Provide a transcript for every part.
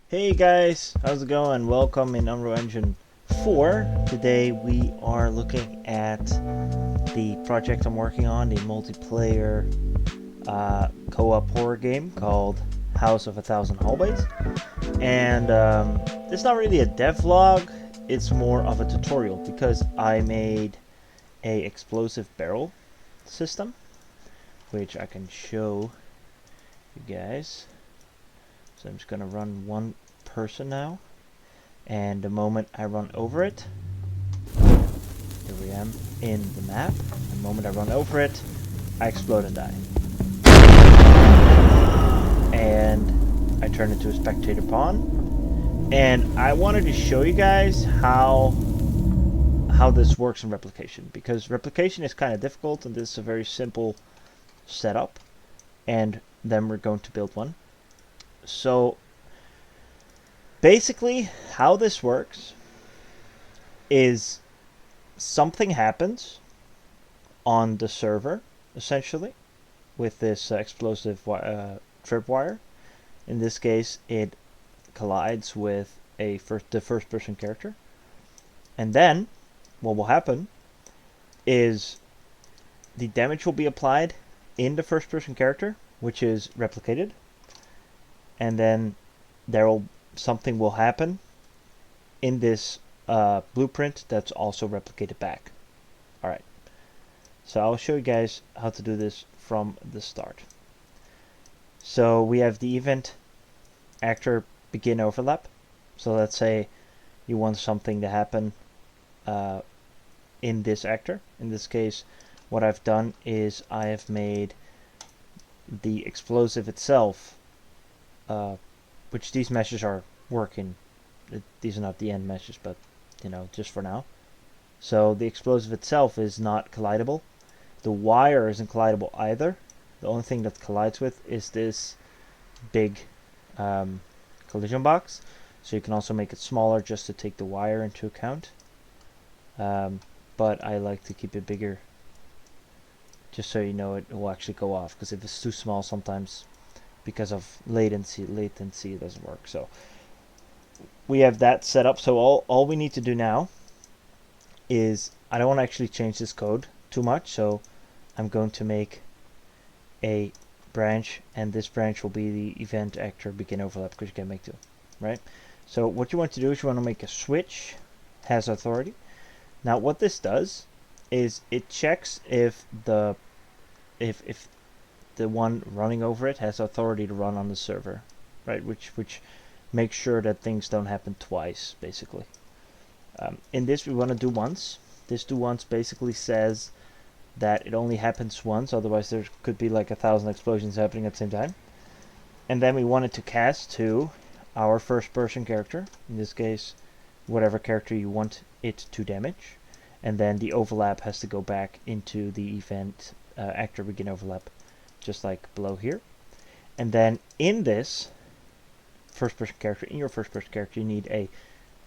Hey guys, how's it going? Welcome in Unreal Engine 4. Today we are looking at the project I'm working on, the multiplayer co-op horror game called House of a Thousand Hallways. And it's not really a devlog, it's more of a tutorial because I made a explosive barrel system, which I can show you guys. So I'm just going to run one person now. And the moment I run over it, here we am in the map. The moment I run over it, I explode and die. And I turn into a spectator pawn. And I wanted to show you guys how this works in Replication, because Replication is kind of difficult and this is a very simple setup. And then we're going to build one. So basically, how this works is something happens on the server, essentially, with this explosive tripwire. In this case, it collides with the first-person character. And then, what will happen is the damage will be applied in the first-person character, which is replicated. And then something will happen in this blueprint that's also replicated back. Alright, so I'll show you guys how to do this from the start. So we have the event actor begin overlap. So let's say you want something to happen in this actor. In this case, what I've done is I have made the explosive itself, which these meshes are working. These are not the end meshes, but just for now. So the explosive itself is not collidable. The wire isn't collidable either. The only thing that collides with is this big collision box. So you can also make it smaller just to take the wire into account. But I like to keep it bigger, just so you know it will actually go off. Because if it's too small, sometimes because of latency it doesn't work. So we have that set up. So all we need to do now is, I don't want to actually change this code too much, so I'm going to make a branch, and this branch will be the event actor begin overlap, because you can make two, right? So what you want to do is you want to make a switch has authority. Now what this does is it checks if the one running over it has authority to run on the server, right? Which makes sure that things don't happen twice, basically. In this we want to do once. This do once basically says that it only happens once, otherwise there could be like 1,000 explosions happening at the same time. And then we want it to cast to our first person character, in this case whatever character you want it to damage, and then the overlap has to go back into the event actor begin overlap, just like below here. And then in this first person character, in your first person character, you need a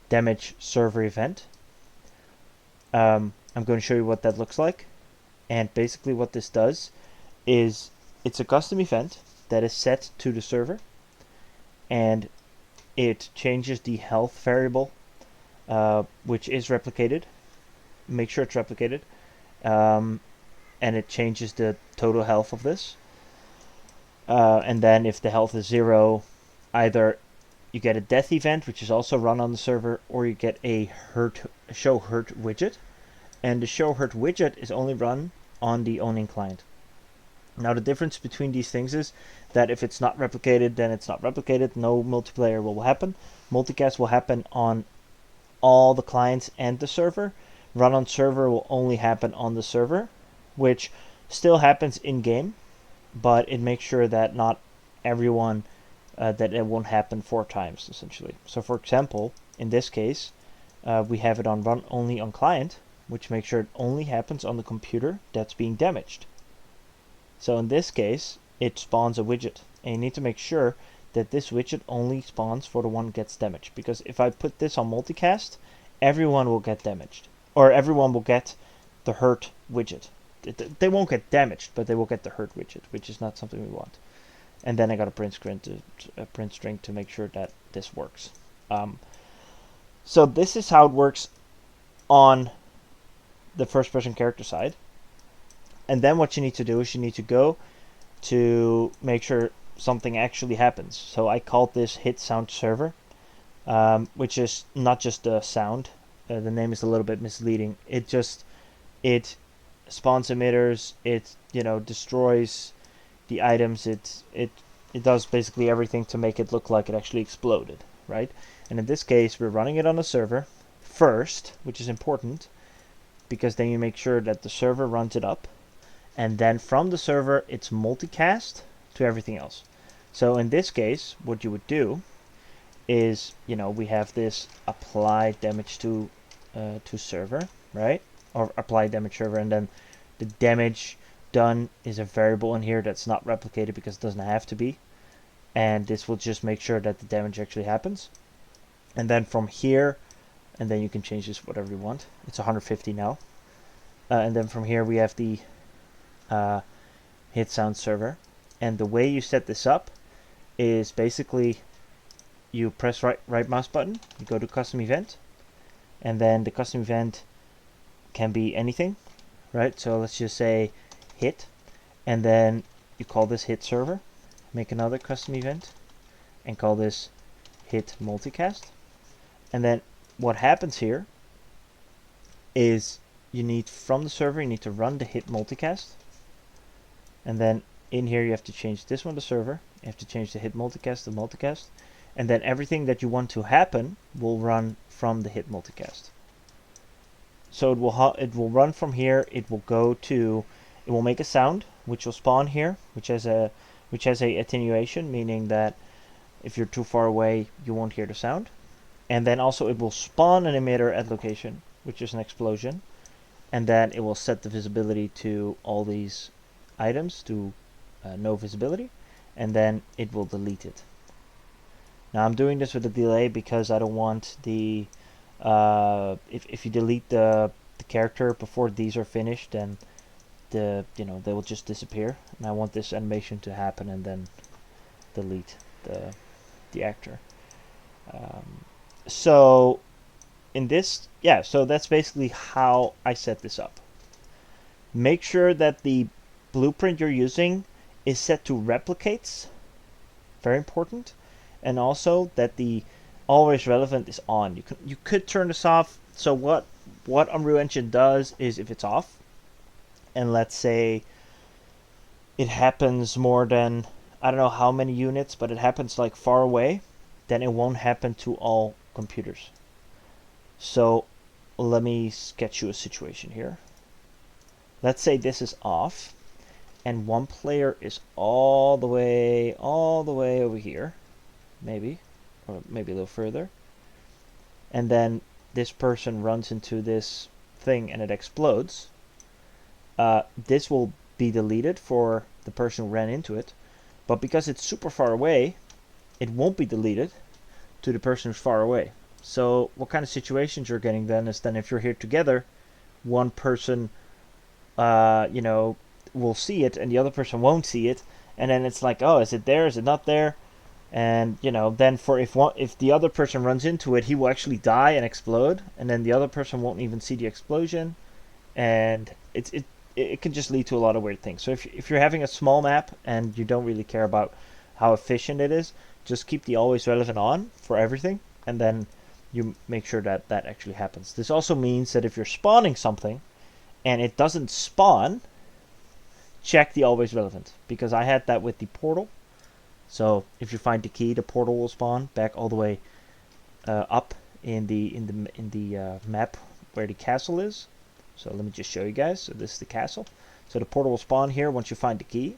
damage server event. I'm going to show you what that looks like. And basically what this does is it's a custom event that is set to the server, and it changes the health variable, which is replicated. Make sure it's replicated. And it changes the total health of this. And then if the health is 0, either you get a death event, which is also run on the server, or you get a show hurt widget. And the show hurt widget is only run on the owning client. Now the difference between these things is that if it's not replicated, then it's not replicated. No multiplayer will happen. Multicast will happen on all the clients and the server. Run on server will only happen on the server, which still happens in game, but it makes sure that not everyone, that it won't happen 4 times essentially. So for example, in this case, we have it on run only on client, which makes sure it only happens on the computer that's being damaged. So in this case, it spawns a widget, and you need to make sure that this widget only spawns for the one that gets damaged, because if I put this on multicast, everyone will get damaged, or everyone will get the hurt widget. They won't get damaged, but they will get the hurt widget, which is not something we want. And then I got a print string to make sure that this works. So this is how it works on the first person character side. And then what you need to do is you need to go to make sure something actually happens. So I called this hit sound server, which is not just the sound. The name is a little bit misleading. It spawns emitters. It destroys the items. It does basically everything to make it look like it actually exploded, right? And in this case, we're running it on the server first, which is important because then you make sure that the server runs it up, and then from the server it's multicast to everything else. So in this case, what you would do is, we have this apply damage to server, right? Or apply damage server, and then the damage done is a variable in here that's not replicated because it doesn't have to be, and this will just make sure that the damage actually happens. And then from here, and then you can change this whatever you want. It's 150 now. And then from here we have the hit sound server, and the way you set this up is basically you press right mouse button, you go to custom event, and then the custom event can be anything, right? So let's just say hit, and then you call this hit server, make another custom event, and call this hit multicast. And then what happens here is from the server you need to run the hit multicast, and then in here you have to change this one to server, you have to change the hit multicast to multicast, and then everything that you want to happen will run from the hit multicast. So it will run from here. It will make a sound which will spawn here, which has a attenuation, meaning that if you're too far away you won't hear the sound. And then also it will spawn an emitter at location, which is an explosion, and then it will set the visibility to all these items to no visibility, and then it will delete it. Now I'm doing this with a delay because I don't want the if you delete the character before these are finished, then they will just disappear, and I want this animation to happen and then delete the actor. So in this, so that's basically how I set this up. Make sure that the blueprint you're using is set to replicates, very important, and also that the always relevant is on. You could turn this off. So what Unreal Engine does is, if it's off, and let's say it happens more than, I don't know how many units, but it happens like far away, then it won't happen to all computers. So let me sketch you a situation here. Let's say this is off, and one player is all the way over here, maybe, or maybe a little further, and then this person runs into this thing and it explodes. This will be deleted for the person who ran into it, but because it's super far away, it won't be deleted to the person who's far away. So what kind of situations you're getting then is, then if you're here together, one person will see it and the other person won't see it, and then it's like, oh, is it there, is it not there? And then if the other person runs into it, he will actually die and explode, and then the other person won't even see the explosion, and it can just lead to a lot of weird things. So if you're having a small map and you don't really care about how efficient it is, just keep the always relevant on for everything, and then you make sure that actually happens. This also means that if you're spawning something and it doesn't spawn, check the always relevant, because I had that with the portal. So if you find the key, the portal will spawn back all the way up in the map where the castle is. So let me just show you guys. So this is the castle. So the portal will spawn here once you find the key,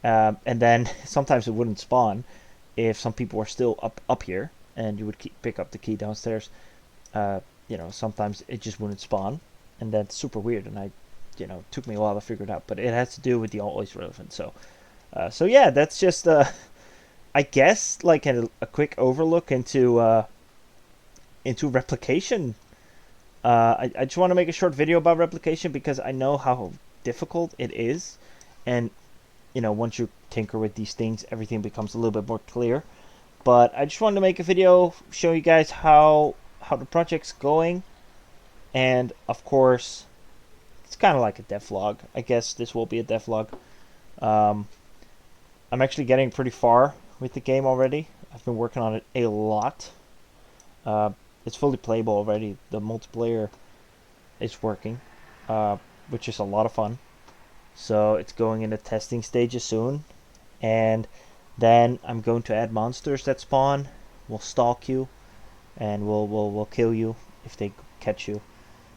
and then sometimes it wouldn't spawn if some people are still up here, and you would pick up the key downstairs. Sometimes it just wouldn't spawn, and that's super weird. And it took me a while to figure it out, but it has to do with the always relevant. So yeah, that's just I guess like a quick overlook into replication. I just want to make a short video about replication because I know how difficult it is, and once you tinker with these things, everything becomes a little bit more clear. But I just wanted to make a video show you guys how the project's going, and of course it's kind of like a devlog. I guess this will be a devlog. Um, I'm actually getting pretty far with the game already. I've been working on it a lot. Uh, it's fully playable already. The multiplayer is working, uh, which is a lot of fun. So it's going into testing stages soon, and then I'm going to add monsters that spawn, will stalk you, and will kill you if they catch you.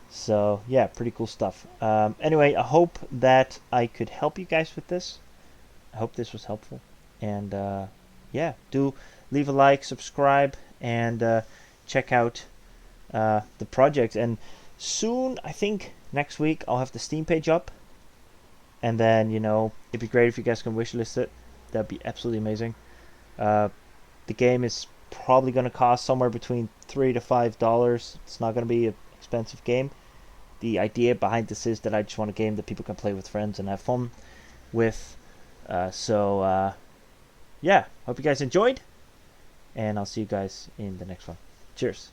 So yeah, pretty cool stuff. Anyway, I hope that I could help you guys with this. I hope this was helpful, and yeah, do leave a like, subscribe, and check out the project. And soon, I think next week, I'll have the Steam page up, and then it'd be great if you guys can wishlist it. That'd be absolutely amazing. The game is probably going to cost somewhere between $3 to $5. It's not going to be an expensive game. The idea behind this is that I just want a game that people can play with friends and have fun with. Yeah, hope you guys enjoyed, and I'll see you guys in the next one. Cheers.